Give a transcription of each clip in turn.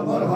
مرحبا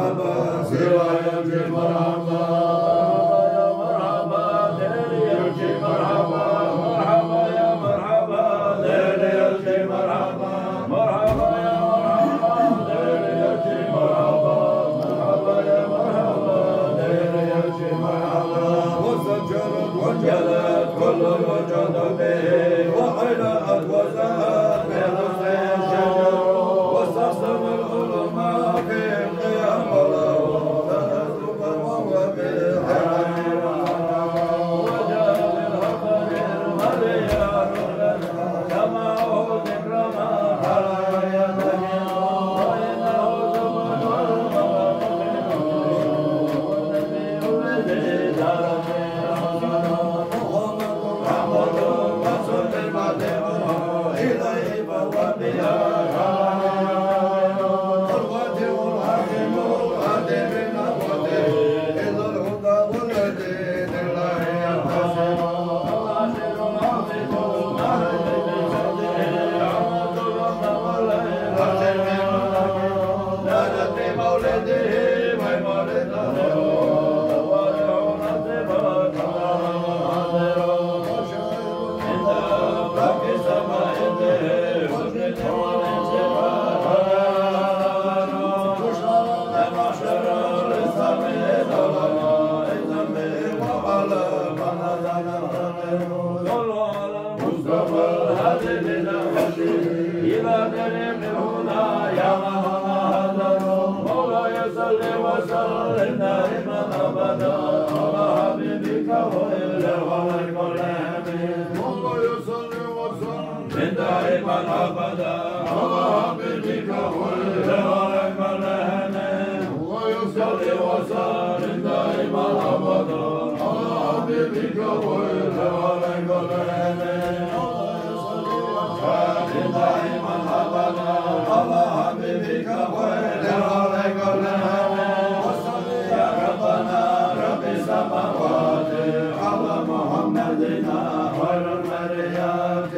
صل وسلم دائما أبدا على حبيبك خير الخلق كلهم مولاي صل وسلم دائما أبدا على حبيبك خير الخلق كلهم مولاي صل وسلم دائما أبدا على حبيبك خير الخلق كلهم دائما أبدا على حبيبك خير الخلق كلهم وصل يا ربنا رب السماوات على محمدنا خير البريات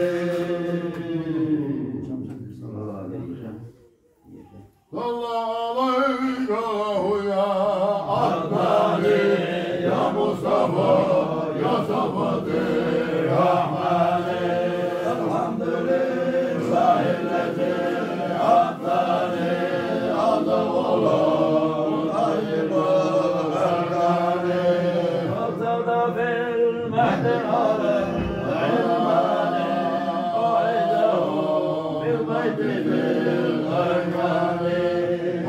صلى عليك يا عدناني يا مصطفى يا صفدي رحماني الحمد لله الذي عطاني هذا الغلام طيب الأركان وابتدى في المهد العلمان وعيده بالبيت بالأركان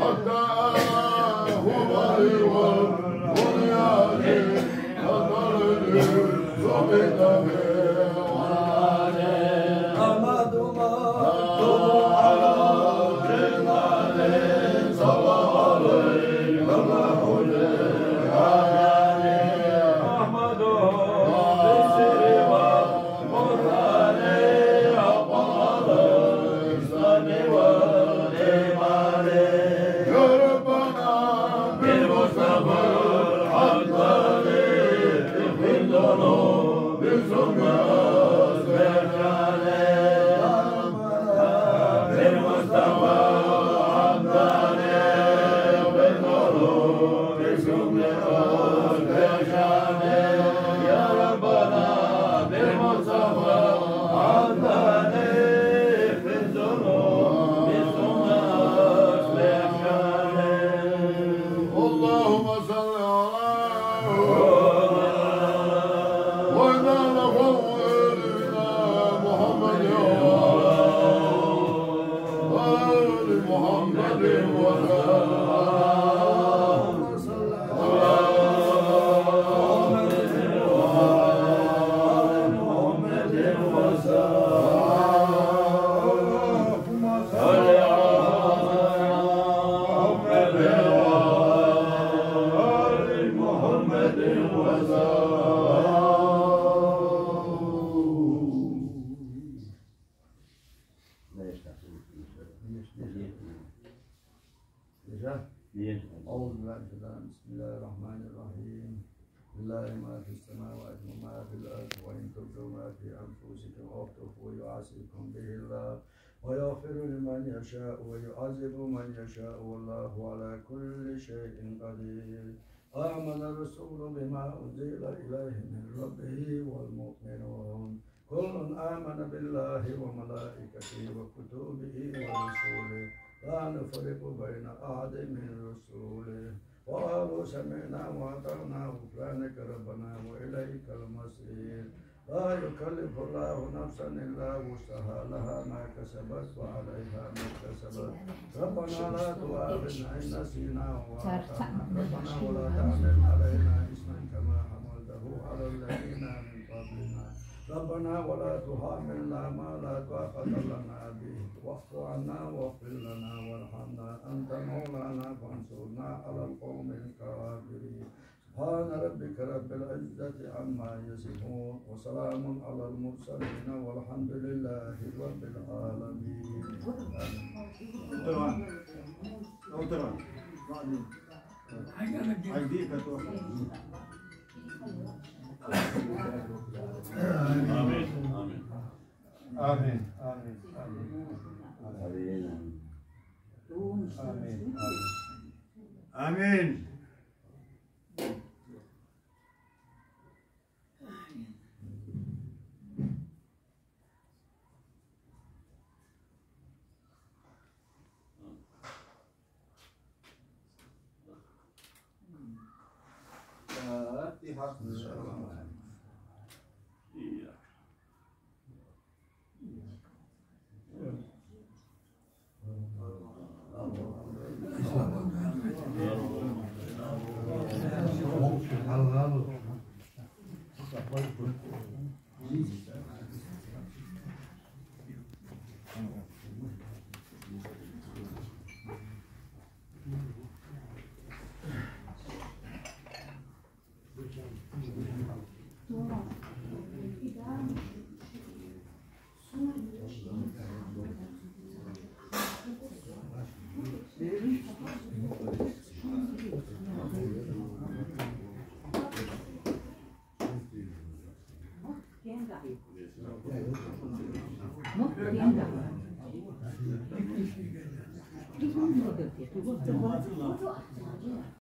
حتى هو والبنيان أضرني صبت به ويغفر لمن يشاء ويعذب من يشاء والله على كل شيء قدير آمن الرسول بما أنزل إليه من ربه والمؤمنون كل آمن بالله وملائكته وكتبه ورسوله لا نفرق بين أحد من رسوله وقالوا سمعنا وأطعنا غفرانك ربنا وإليك المصير لا يكلف الله نفسا إلا وسعها لها ما كسبت وعليها ما اكتسبت ربنا لا تؤاخذنا إن نسينا وأخطأنا ربنا ولا تحمل علينا إثما كما حملته على الذين من قبلنا ربنا ولا تحملنا ما لا طاقة لنا به واعف عنا واغفر لنا وارحمنا أنت مولانا فانصرنا على القوم الكافرين سبحان ربك رب العزة عما يصفون وسلام على المرسلين والحمد لله رب العالمين. آمين آمين آمين آمين.